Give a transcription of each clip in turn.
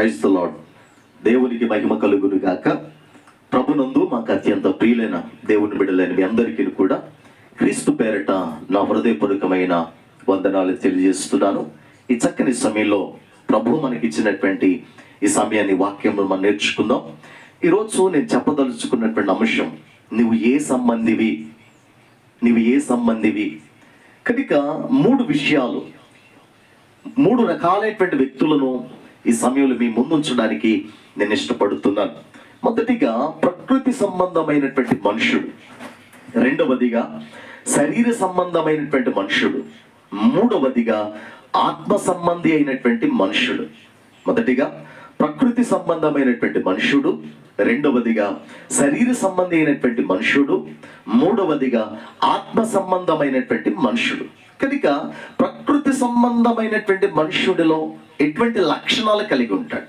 Praise the lord. దేవునికి మహిమ కలుగును గాక. ప్రభునందు మాకు అత్యంత ప్రియులైన దేవుని బిడ్డలైన మీ అందరికీ కూడా క్రీస్తు పేరట నా హృదయపూర్వకమైన వందనాలు తెలియజేస్తున్నాను. ఈ చక్కని సమయంలో ప్రభు మనకి ఇచ్చినటువంటి ఈ సమయాన్ని వాక్యంలో మనం నేర్చుకుందాం. ఈరోజు నేను చెప్పదలుచుకున్నటువంటి అంశం, నువ్వు ఏ సంబంధివి, నువ్వు ఏ సంబంధివి. కనుక మూడు రకాలైనటువంటి వ్యక్తులను ఈ సమయంలో మీ ముందుంచడానికి నేను ఇష్టపడుతున్నాను. మొదటిగా ప్రకృతి సంబంధమైనటువంటి మనుషుడు, రెండవదిగా శరీర సంబంధమైనటువంటి మనుషుడు, మూడవదిగా ఆత్మ సంబంధి అయినటువంటి మనుషుడు. మొదటిగా ప్రకృతి సంబంధమైనటువంటి మనుషుడు, రెండవదిగా శరీర సంబంధి అయినటువంటి మనుషుడు, మూడవదిగా ఆత్మ సంబంధమైనటువంటి మనుషుడు. కనుక ప్రకృతి సంబంధమైనటువంటి మనుషుడిలో ఎటువంటి లక్షణాలు కలిగి ఉంటాడు,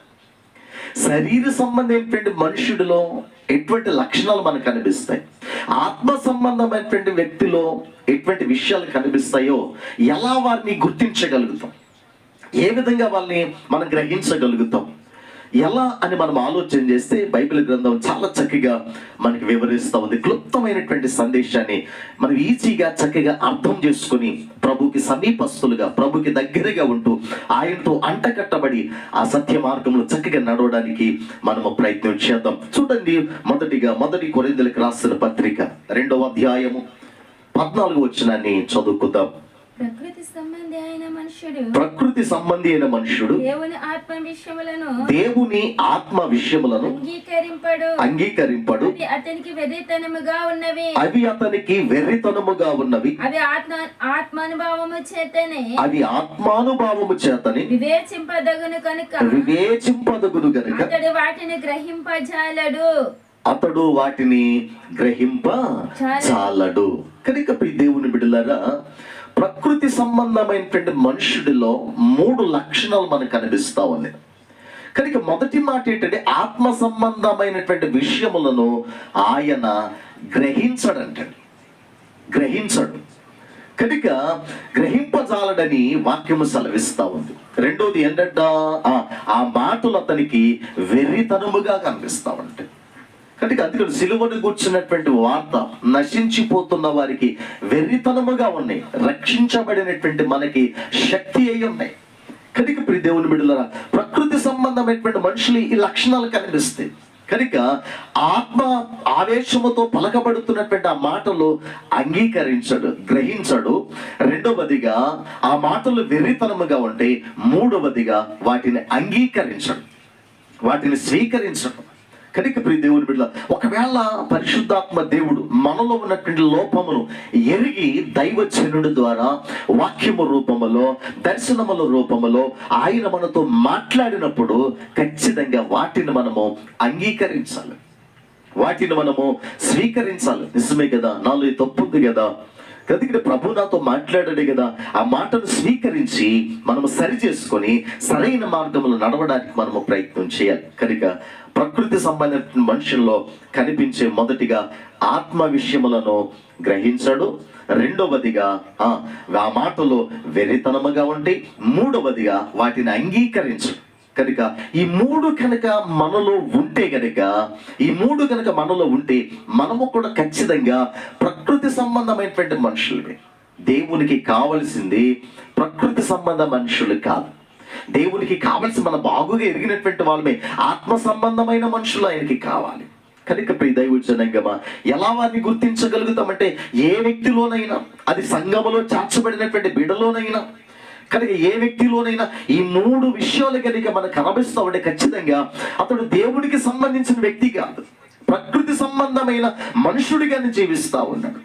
శరీర సంబంధమైనటువంటి మనుషుడిలో ఎటువంటి లక్షణాలు మనకు కనిపిస్తాయి, ఆత్మ సంబంధమైనటువంటి వ్యక్తిలో ఎటువంటి విషయాలు కనిపిస్తాయో ఎలా వారిని గుర్తించగలుగుతాం, ఏ విధంగా వాళ్ళని మనం గ్రహించగలుగుతాం, ఎలా అని మనం ఆలోచన చేస్తే బైబిల్ గ్రంథం చాలా చక్కగా మనకి వివరిస్తూ ఉంది. క్లుప్తమైనటువంటి సందేశాన్ని మనం ఈజీగా చక్కగా అర్థం చేసుకొని ప్రభుకి సమీపస్తులుగా, ప్రభుకి దగ్గరగా ఉంటూ ఆయనతో అంటకట్టబడి ఆ సత్య మార్గంలో చక్కగా నడవడానికి మనము ప్రయత్నం చేద్దాం. చూడండి, మొదటి కొరింథీయులకు రాసిన పత్రిక 2వ అధ్యాయము 14వ వచనాన్ని చదువుకుందాం. ప్రకృతి సంబంధి అయిన మనుషుడు దేవుని ఆత్మ విషయములను అంగీకరింపడు. అవి అతనికి వెర్రితనముగా ఉన్నవి. అవి ఆత్మానుభావము చేతని వివేచింపదగును గనుక అతడు వాటిని గ్రహింపజాలడు. కనుక ప్రియ దేవుని బిడ్డలారా, ప్రకృతి సంబంధమైనటువంటి మనుషుడిలో 3 లక్షణాలు మనకు కనిపిస్తా ఉన్నాయి. కనుక మొదటి మాట ఏంటంటే, ఆత్మ సంబంధమైనటువంటి విషయములను ఆయన గ్రహించడు. కనుక గ్రహింపజాలడని వాక్యము సెలవిస్తా ఉంది. రెండోది ఏంటంటే, ఆ మాటలు అతనికి వెర్రితనముగా కనిపిస్తా ఉంటాయి. కనుక అందుకని సిలువను కూర్చున్నటువంటి వార్త నశించిపోతున్న వారికి వెర్రితనముగా ఉన్నాయి, రక్షించబడినటువంటి మనకి శక్తి అయి ఉన్నాయి. కనుక ప్రియ దేవుని బిడ్డలారా, ప్రకృతి సంబంధమైనటువంటి మనుషులు ఈ లక్షణాలు కనిపిస్తాయి. కనుక ఆత్మ ఆవేశముతో పలకబడుతున్నటువంటి ఆ మాటలు గ్రహించడు. రెండవదిగా ఆ మాటలు వెర్రితనముగా ఉంటే, మూడవదిగా వాటిని అంగీకరించడు, వాటిని స్వీకరించడు. కనుక ప్రియ దేవుని బిడ్డ, ఒకవేళ పరిశుద్ధాత్మ దేవుడు మనలో ఉన్నటువంటి లోపమును ఎరిగి దైవజనుడి ద్వారా వాక్యము రూపములో, దర్శనముల రూపములో ఆయన మనతో మాట్లాడినప్పుడు ఖచ్చితంగా వాటిని మనము అంగీకరించాలి, వాటిని మనము స్వీకరించాలి. నిజమే కదా, నాలో ఈ తప్పు ఉంది కదా, కనుక ప్రభు నాతో మాట్లాడాడు కదా, ఆ మాటను స్వీకరించి మనము సరి చేసుకొని సరైన మార్గంలో నడవడానికి మనము ప్రయత్నం చేయాలి. కనుక ప్రకృతి సంబంధించిన మనుషుల్లో కనిపించే మొదటిగా ఆత్మ విషయములను గ్రహించడు, రెండవదిగా ఆ మాటలు వెర్రితనముగా ఉంటే, మూడవదిగా వాటిని అంగీకరించడు. కనుక ఈ మూడు కనుక మనలో ఉంటే మనము కూడా ఖచ్చితంగా ప్రకృతి సంబంధమైనటువంటి మనుషులమే. దేవునికి కావలసింది ప్రకృతి సంబంధ మనుషులు కాదు. దేవునికి కావలసి మన బాగుగా ఎరిగినటువంటి వాళ్ళమే ఆత్మ సంబంధమైన మనుషులు ఆయనకి కావాలి. కనుక ప్రియ దైవజనంగమా, ఎలా వారిని గుర్తించగలుగుతామంటే, ఏ వ్యక్తిలోనైనా, అది సంఘములో చేర్చబడినటువంటి బిడ్డలోనైనా, కనుక ఏ వ్యక్తిలోనైనా ఈ 3 విషయాలు కనుక మనకు కనిపిస్తా ఉంటే ఖచ్చితంగా అతడు దేవుడికి సంబంధించిన వ్యక్తి కాదు, ప్రకృతి సంబంధమైన మనుషుడిగానే జీవిస్తా ఉన్నాడు.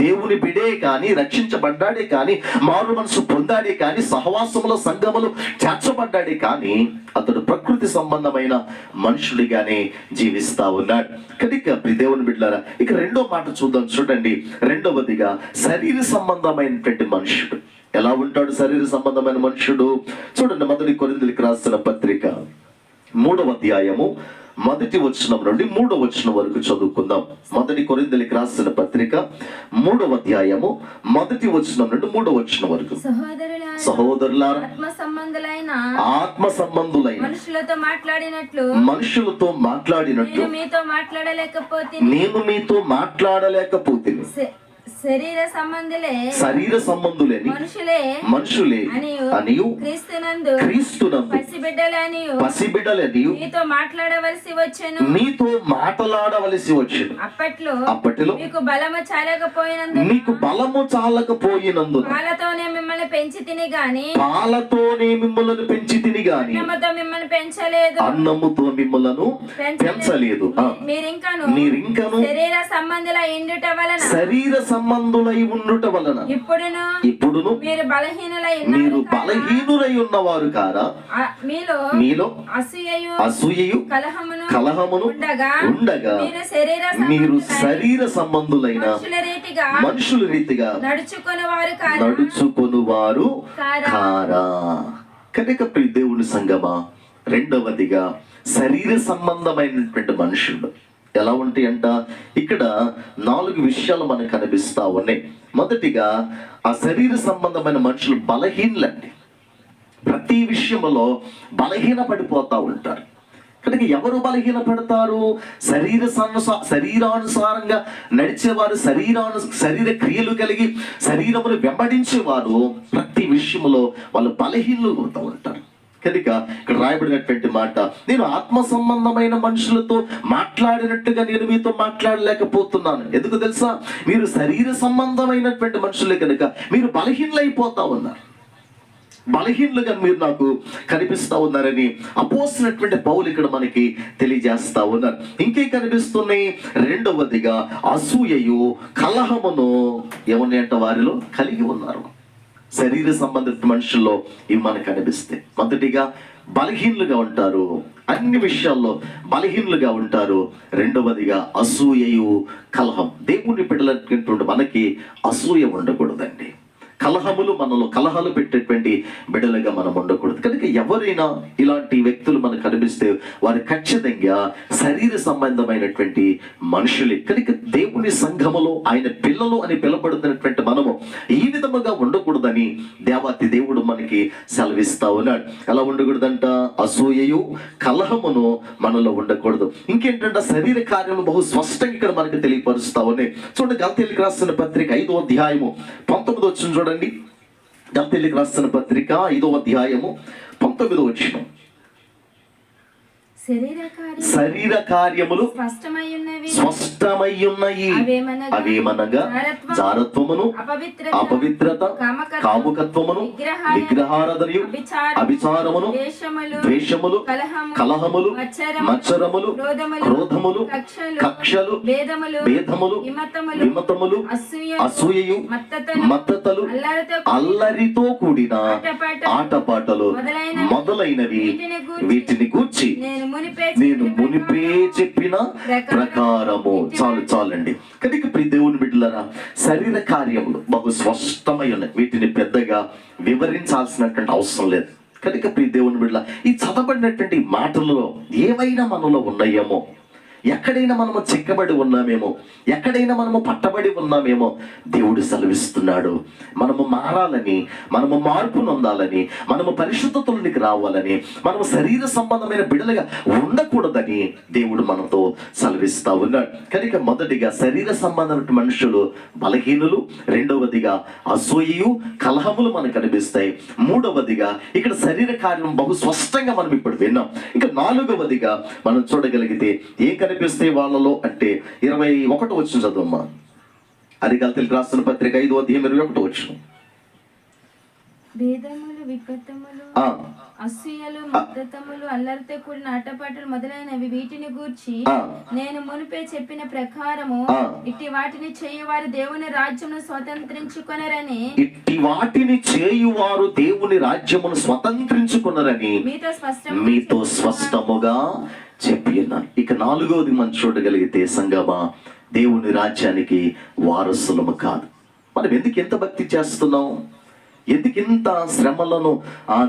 దేవుని బిడే కానీ, రక్షించబడ్డాడే కానీ, మారు మనసు పొందాడే కానీ, సహవాసములో సంఘములు చేర్చబడ్డాడే కానీ అతడు ప్రకృతి సంబంధమైన మనుషుడిగానే జీవిస్తా ఉన్నాడు. కనుక దేవుని బిడ్డలారా, ఇక రెండో మాట చూద్దాం. చూడండి, రెండవదిగా శరీర సంబంధమైనటువంటి మనుషుడు ఎలా ఉంటాడు? శరీర సంబంధమైన మనుషుడు చూడండి, మొదటి కొరింథీయులకు రాసిన పత్రిక 3వ అధ్యాయము మొదటి వచనం నుండి 3వ వచనం వరకు చదువుకుందాం. మొదటి కొరింథీయులకు రాసిన పత్రిక 3వ అధ్యాయము మొదటి వచనం నుండి 3వ వచనం వరకు. సహోదరులారా, ఆత్మ సంబంధులైన మనుషులతో మాట్లాడినట్లు నేను మీతో మాట్లాడలేకపోతిని. శరీర సంబంధులేని మనుషులే అనియు క్రీస్తునందు పసిబిడ్డలనియు మీతో మాట్లాడవలసి వచ్చెను. అప్పట్లో మీకు బలము చాలకపోయినందున పాలతోనే మిమ్మల్ని పెంచి తిని గాని అన్నముతో మిమ్మల్ని పెంచలేదు. మీరింకను శరీర సంబంధులై ఉండుట వలన ఇప్పుడును మీరు బలహీనులై ఉన్నవారు కారా? మీలో అసూయయు కలహమును ఉండగా మీరు శరీర సంబంధులైన మనుషుల రీతిగా నడుచుకొనువారు కారా? కనుక ప్రియ దేవుని సంగమా, రెండవదిగా శరీర సంబంధమైనటువంటి మనుషులు ఎలా ఉంటాయి అంట? ఇక్కడ 4 విషయాలు మనకు కనిపిస్తా ఉన్నాయి. మొదటిగా, ఆ శరీర సంబంధమైన మనుషులు బలహీనులండి. ప్రతి విషయంలో బలహీన పడిపోతా ఉంటారు. కనుక ఎవరు బలహీన పడతారు? శరీరానుసారంగా నడిచేవారు, శరీర క్రియలు కలిగి శరీరమును వెంబడించేవారు ప్రతి విషయంలో వాళ్ళు బలహీనలు అవుతూ ఉంటారు. కనుక ఇక్కడ రాయబడినటువంటి మాట, నేను ఆత్మ సంబంధమైన మనుషులతో మాట్లాడినట్టుగా నేను మీతో మాట్లాడలేకపోతున్నాను. ఎందుకు తెలుసా? మీరు శరీర సంబంధమైనటువంటి మనుషులే కనుక మీరు బలహీనలైపోతా ఉన్నారు. బలహీనులుగా మీరు నాకు కనిపిస్తా ఉన్నారని అపోస్తున్నటువంటి పౌలు ఇక్కడ మనకి తెలియజేస్తా ఉన్నారు. ఇంకే కనిపిస్తున్నాయి? రెండవదిగా, అసూయయు కలహమును ఏమన్నాయంట వారిలో కలిగి ఉన్నారు. శరీర సంబంధిత మనుషుల్లో ఇవి మనకు కనిపిస్తాయి. మొదటిగా బలహీనులుగా ఉంటారు, అన్ని విషయాల్లో బలహీనులుగా ఉంటారు. రెండవదిగా అసూయయు కలహం. దేవుని బిడ్డలటువంటి మనకి అసూయ ఉండకూడదండి. మనలో కలహాలు పెట్టేటువంటి బిడ్డలుగా మనం ఉండకూడదు. కనుక ఎవరైనా ఇలాంటి వ్యక్తులు మనకు కనిపిస్తే వారు ఖచ్చితంగా శరీర సంబంధమైనటువంటి మనుషులే. కనుక దేవుని సంఘములో ఆయన పిల్లలు అని పిలబడుతున్నటువంటి మనము ఈ విధముగా ఉండకూడదని దేవాతి దేవుడు మనకి సెలవిస్తా ఉన్నాడు. ఎలా ఉండకూడదంట? అసూయయు కలహమును మనలో ఉండకూడదు. ఇంకేంటంటే శరీర కార్యములు బహు స్పష్టంగా ఇక్కడ మనకి తెలియపరుస్తా ఉన్నాయి. చూడండి, గలతీయులకు రాసిన పత్రిక 5వ అధ్యాయము 19వ వచనం చూడండి. గలతీయులకు రాసిన పత్రిక 5వ అధ్యాయము 19వ వచనం. శరీర కార్యములు స్పష్టమయ్యున్నయి, అవేమనగా జారత్వమును, అపవిత్రత, కాముకత్వమును, విగ్రహారాధనయు, అభిచారమును, ద్వేషములు, కలహములు, మత్సరములు, క్రోధములు, కక్షలు, భేదములు, విమతములు, అసూయయు, మత్తతలు, అల్లరితో కూడిన ఆటపాటలు మొదలైనవి వీటిని గూర్చి నేను మునిపే చెప్పిన ప్రకారము. చాలండి. కనుక ప్రియ దేవుని బిడ్డలారా, శరీర కార్యములు బహు స్పష్టమై ఉన్నాయి. వీటిని పెద్దగా వివరించాల్సినటువంటి అవసరం లేదు. కనుక ప్రియ దేవుని బిడ్డల, ఈ చదవబడినటువంటి మాటలలో ఏవైనా మనలో ఉన్నాయేమో, ఎక్కడైనా మనము చిక్కబడి ఉన్నామేమో, ఎక్కడైనా మనము పట్టబడి ఉన్నామేమో దేవుడు సెలవిస్తున్నాడు. మనము మారాలని, మనము మార్పు నొందాలని, మనము పరిశుద్ధతలోనికి రావాలని, మనము శరీర సంబంధమైన బిడ్డలుగా ఉండకూడదని దేవుడు మనతో సెలవిస్తా ఉన్నాడు. కనుక మొదటిగా శరీర సంబంధమైన మనుషులు బలహీనులు, రెండవదిగా అసూయయు కలహములు మనకు కనిపిస్తాయి, మూడవదిగా ఇక్కడ శరీర కార్యం బహు స్పష్టంగా మనం ఇప్పుడు విన్నాం. ఇంకా నాలుగవదిగా మనం చూడగలిగితే ఏం కనిపిస్తాయి వాళ్ళలో అంటే 21వ వచనం చదువమ్మా. అది గలతీయులకు రాసిన పత్రిక 5వ అధ్యాయం 21వ వచనం. భేదములు, విపత్తములు, అసూయలు, మత్తతములు, అల్లరితో కూడిన ఆటపాటలు మొదలైనవి వీటిని గూర్చి నేను మునిపే చెప్పిన ప్రకారము ఇట్టి వాటిని చేయువారు దేవుని రాజ్యమును స్వతంత్రించుకొనరని మీతో స్పష్టముగా చెప్పి ఉన్నాను. ఇక నాలుగవది మనం చూడగలిగితే సంగమా, దేవుని రాజ్యానికి వారసులము కాదు. మనం ఎందుకు ఎంత భక్తి చేస్తున్నాం? ఎందుకు ఇంత శ్రమలను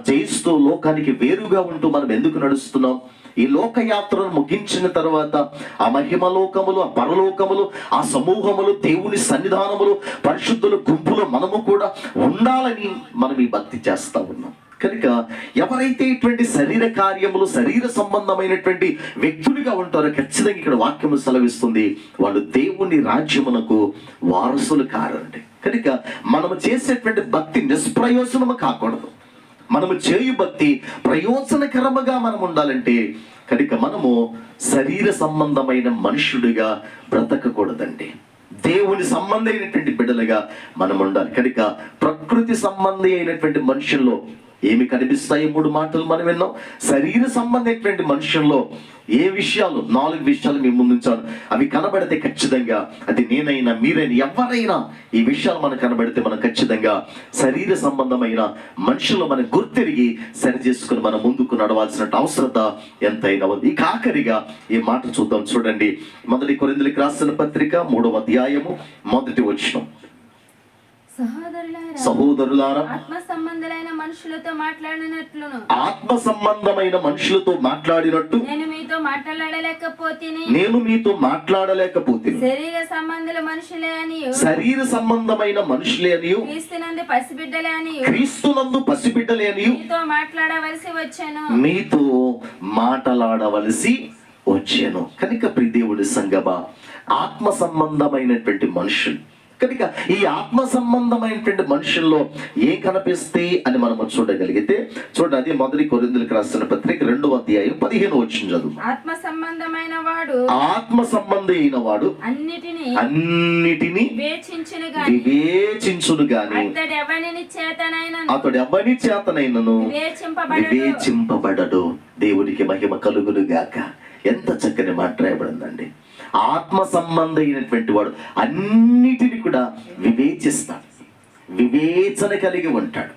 జయిస్తూ లోకానికి వేరుగా ఉంటూ మనం ఎందుకు నడుస్తున్నాం? ఈ లోకయాత్రను ముగించిన తర్వాత ఆ మహిమలోకములు, ఆ పరలోకములు, ఆ సమూహములు, దేవుని సన్నిధానములు, పరిశుద్ధుల గుంపులో మనము కూడా ఉండాలని మనం ఈ భక్తి చేస్తా ఉన్నాం. కనుక ఎవరైతే ఇటువంటి శరీర కార్యములు, శరీర సంబంధమైనటువంటి వ్యక్తులుగా ఉంటారో ఖచ్చితంగా ఇక్కడ వాక్యము సెలవిస్తుంది, వాళ్ళు దేవుని రాజ్యమునకు వారసులు కారండి. కనుక మనము చేసేటువంటి భక్తి నిష్ప్రయోజనము కాకూడదు. మనము చేయు భక్తి ప్రయోజనకరముగా మనం ఉండాలంటే కనుక మనము శరీర సంబంధమైన మనుష్యుడిగా బ్రతకకూడదండి. దేవుని సంబంధమైనటువంటి బిడ్డలుగా మనం ఉండాలి. కనుక ప్రకృతి సంబంధి అయినటువంటి మనుషుల్లో ఏమి కనిపిస్తాయి? 3 మాటలు మనం విన్నాం. శరీర సంబంధమైనటువంటి మనుషుల్లో ఏ విషయాలు, 4 విషయాలు మీ ముందుంచాను. అవి కనబడితే ఖచ్చితంగా అది నేనైనా మీరైనా ఎవరైనా ఈ విషయాలు మనకు కనబడితే మనం ఖచ్చితంగా శరీర సంబంధమైన మనుషులు మనం గుర్తిరిగి సరి చేసుకుని మనం ముందుకు నడవాల్సిన అవసరత ఎంతైనా ఉంది. ఇక ఆఖరిగా ఈ మాట చూద్దాం. చూడండి, 1 కొరింథీయులకు రాసిన పత్రిక 3వ అధ్యాయము 1వ వచనం. సహోదరులారా, ఆత్మ సంబంధమైన మనుషులతో మాట్లాడినట్లును, ఆత్మ సంబంధమైన మనుషులతో మాట్లాడినట్టు నేను మీతో మాట్లాడలేకపోతే శరీర సంబంధుల మనుషులే అని, శరీర సంబంధమైన మనుషులే అని, క్రీస్తునందు పసిబిడ్డలే అని, క్రీస్తునందు పసిబిడ్డలే అని మీతో మాట్లాడవలసి వచ్చాను. కనుక ప్రియదేవుడి సంగమా, ఆత్మ సంబంధమైనటువంటి మనుషులు, కనుక ఈ ఆత్మ సంబంధమైనటువంటి మనుషుల్లో ఏం కనిపిస్తే అని మనం చూడగలిగితే చూడండి, అది 1 కొరింథీయులకు రాసిన పత్రిక 2వ అధ్యాయం 15వ వచనం చదువు. ఆత్మ సంబంధి అయిన వాడు అన్నిటిని వివేచించును గాని అతడు ఎవని చేతనైనను వివేచింపబడడు. దేవునికి మహిమ కలుగును గాక. ఎంత చక్కని మాట రాయబడిందండి. ఆత్మ సంబంధమైనటువంటి వాడు అన్నిటిని కూడా వివేచిస్తాడు, వివేచన కలిగి ఉంటాడు.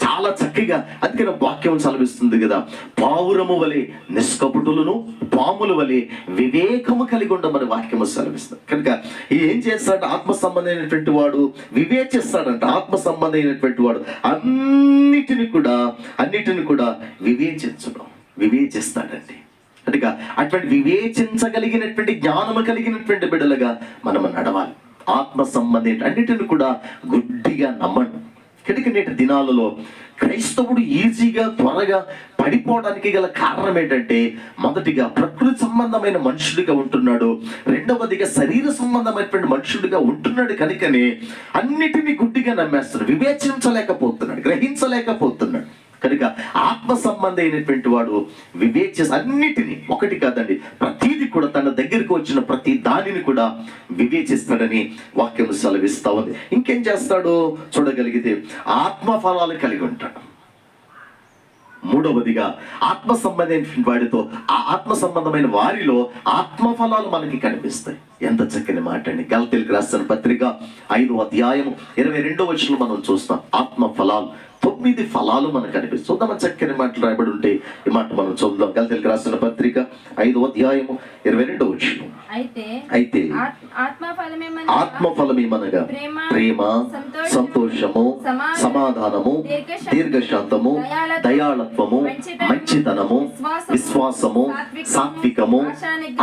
చాలా చక్కగా అందుకని వాక్యం సెలవిస్తుంది కదా, పావురము వలె నిష్కపటులను, పాముల వలె వివేకము కలిగి ఉండమని వాక్యము సెలవిస్తుంది. కనుక ఏం చేస్తాడు? ఆత్మ సంబంధమైనటువంటి వాడు వివేచిస్తాడంట. ఆత్మ సంబంధమైనటువంటి వాడు అన్నిటిని కూడా వివేచిస్తాడండి. కనుక అటువంటి వివేచించగలిగినటువంటి జ్ఞానము కలిగినటువంటి బిడ్డలుగా మనం నడవాలి. ఆత్మ సంబంధి అన్నిటిని కూడా గుడ్డిగా నమ్మడు. కనుక నేటి దినాలలో క్రైస్తవుడు ఈజీగా త్వరగా పడిపోవడానికి గల కారణం ఏంటంటే, మొదటిగా ప్రకృతి సంబంధమైన మనుషుడిగా ఉంటున్నాడు, రెండవదిగా శరీర సంబంధమైనటువంటి మనుషుడిగా ఉంటున్నాడు. కనుకనే అన్నిటినీ గుడ్డిగా నమ్మేస్తున్నాడు, వివేచించలేకపోతున్నాడు, గ్రహించలేకపోతున్నాడు. కనుక ఆత్మ సంబంధి అయినటువంటి వాడు వివేచేసి అన్నిటినీ, ఒకటి కాదండి, ప్రతిదీ కూడా తన దగ్గరికి వచ్చిన ప్రతి దానిని కూడా వివేచిస్తాడని వాక్యం సెలవిస్తా ఉంది. ఇంకేం చేస్తాడు చూడగలిగితే ఆత్మ ఫలాలు కలిగి ఉంటాడు. 3వదిగా ఆత్మ సంబంధమైన వాడితో, ఆ ఆత్మ సంబంధమైన వారిలో ఆత్మ ఫలాలు మనకి కనిపిస్తాయి. ఎంత చక్కని మాట అండి. గలతీయులకు రాసిన పత్రిక 5వ అధ్యాయం 22వ వచనం మనం చూస్తాం. ఆత్మ ఫలాలు 9 ఫలాలు మనకు కనిపిస్తుంది. చూద్దాం, చక్కని మాటలు రాయబడి ఉంటే ఈ మాట మనం చూద్దాం. గలతీయులకు రాసిన పత్రిక 5వ అధ్యాయము 22వ వచనం. అయితే ఆత్మఫలమేమనగా ప్రేమ, సంతోషము, సమాధానము, దీర్ఘశాంతము, దయాళత్వము, మంచితనము, విశ్వాసము, సాత్వికము,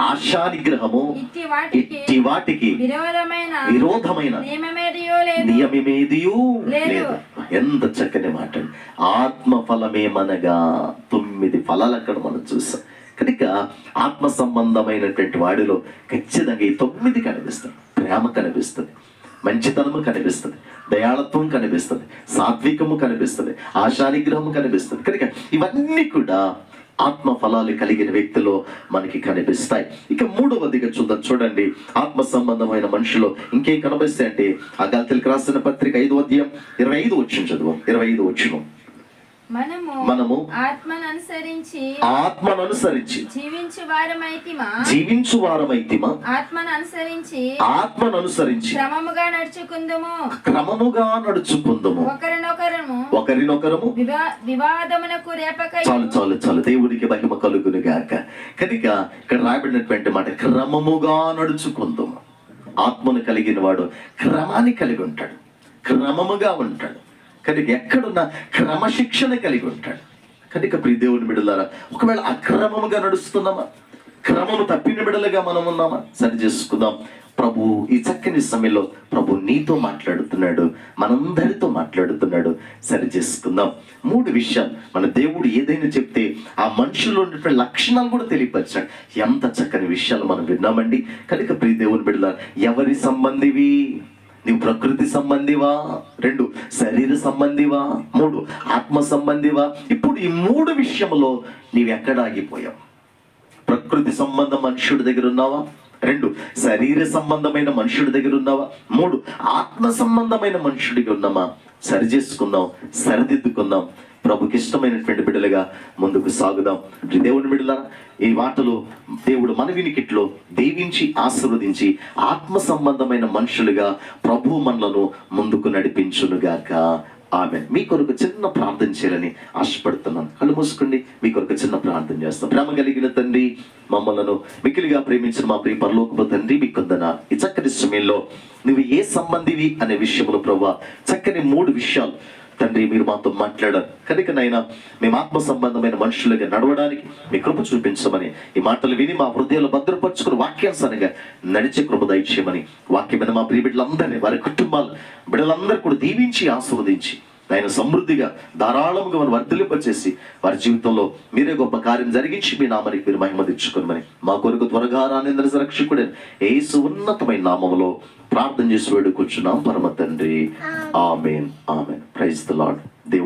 ఆశానిగ్రహము, ఇట్టి వాటికి విరోధమైన నియమమేదియూ లేదు. ఎంత చక్కని మాట. ఆత్మఫలమేమనగా 9 ఫలాలు అక్కడ మనం చూస్తాం. కనుక ఆత్మ సంబంధమైనటువంటి వాడిలో ఖచ్చితంగా ఈ 9 కనిపిస్తుంది. ప్రేమ కనిపిస్తుంది, మంచితనము కనిపిస్తుంది, దయాళత్వం కనిపిస్తుంది, సాత్వికము కనిపిస్తుంది, ఆశానిగ్రహము కనిపిస్తుంది. కనుక ఇవన్నీ కూడా ఆత్మ ఫలాలు కలిగిన వ్యక్తిలో మనకి కనిపిస్తాయి. ఇక 3వదిగా చూడండి, ఆత్మ సంబంధమైన మనుషులు ఇంకేం కనిపిస్తాయి అంటే, ఆ గలతీయులకు రాసిన పత్రిక 5వ అధ్యాయం 25వ వచనం చదువు. 25వ వచనం. మనము ఆత్మను అనుసరించి జీవించు వారమైతిమా, ఆత్మను అనుసరించి క్రమముగా నడుచుకుందుము, ఒకరినొకరము వివాదమునకు రేపకై. చాలు దేవుడికి మహిమ కలుగును గాక. కనుక ఇక్కడ రాయబడినటువంటి మాట క్రమముగా నడుచుకుందుము. ఆత్మను కలిగిన వాడు క్రమాన్ని కలిగి ఉంటాడు, క్రమముగా ఉంటాడు. కనుక ఎక్కడున్నా క్రమశిక్షణ కలిగి ఉంటాడు. కనుక ప్రియ దేవుని బిడ్డలారా, ఒకవేళ అక్రమముగా నడుస్తున్నామా, క్రమము తప్పిన బిడ్డలుగా మనం ఉన్నామా, సరి చేసుకుందాం. ప్రభు ఈ చక్కని సమయంలో ప్రభు నీతో మాట్లాడుతున్నాడు, మనందరితో మాట్లాడుతున్నాడు. సరి చేసుకుందాం. 3 విషయాలు మన దేవుడు ఏదైనా చెప్తే ఆ మనుషుల్లో ఉన్నటువంటి లక్షణాలు కూడా తెలియపరిచాడు. ఎంత చక్కని విషయాలు మనం విన్నామండి. కనుక ప్రియ దేవుని బిడ్డలారా, ఎవరి సంబంధివి? నీవు ప్రకృతి సంబంధివా? 2 శరీర సంబంధివా? 3 ఆత్మ సంబంధివా? ఇప్పుడు ఈ 3 విషయంలో నీవెక్కడ ఆగిపోయావు? ప్రకృతి సంబంధం మనుషుడి దగ్గర ఉన్నావా? 2 శరీర సంబంధమైన మనుషుడి దగ్గర ఉన్నావా? 3 ఆత్మ సంబంధమైన మనుషుడికి ఉన్నామా? సరి చేసుకుందాం, సరిదిద్దుకుందాం. ప్రభుకి ఇష్టమైనటువంటి బిడ్డలుగా ముందుకు సాగుదాం. దేవుని బిడ్డలారా, ఈ మాటలు దేవుడు మన వినికిట్లో దీవించి ఆశీర్వదించి ఆత్మ సంబంధమైన మనుషులుగా ప్రభు మనలను ముందుకు నడిపించునుగాక. ఆమె. మీ కొరకు చిన్న ప్రార్థన చేయాలని ఆశపడుతున్నాను. కళ్ళు మూసుకోండి. మీ కొరకు చిన్న ప్రార్థన చేస్తాం. ప్రేమ కలిగిన తండ్రి, మమ్మలను మిక్కిలిగా ప్రేమించిన మా ప్రియ పరలోకపు తండ్రి, మీ కొందన ఈ చక్కని సమయంలో నువ్వు ఏ సంబంధివి అనే విషయంలో ప్రభువా చక్కని 3 విషయాలు తండ్రి మీరు మాతో మాట్లాడారు. కనుక నాయన మేము ఆత్మ సంబంధమైన మనుషులుగా నడవడానికి మీ కృప చూపించమని, ఈ మాటలు విని మా హృదయాలు భద్రపరుచుకుని వాక్యానుసారంగా నడిచే కృప దయచేయమని, వాక్యమైన మా ప్రియ బిడ్డలందరినీ, వారి కుటుంబాలు, బిడ్డలందరూ కూడా దీవించి ఆశీర్వదించి ఆయన సమృద్ధిగా ధారాళంగా మనం వర్ధిల్లింపచేసి వారి జీవితంలో మీరే గొప్ప కార్యం జరిగించి మీ నామానికి మీరు మహిమ తెచ్చుకోమని, మా కొరకు త్వరగా రానిందని రక్షకుడే యేసు ఉన్నతమైన నామములో ప్రార్థన చేసి వేడుకొచ్చున్నాం పరమ తండ్రి. Amen. Amen. Praise the Lord. దేవుడు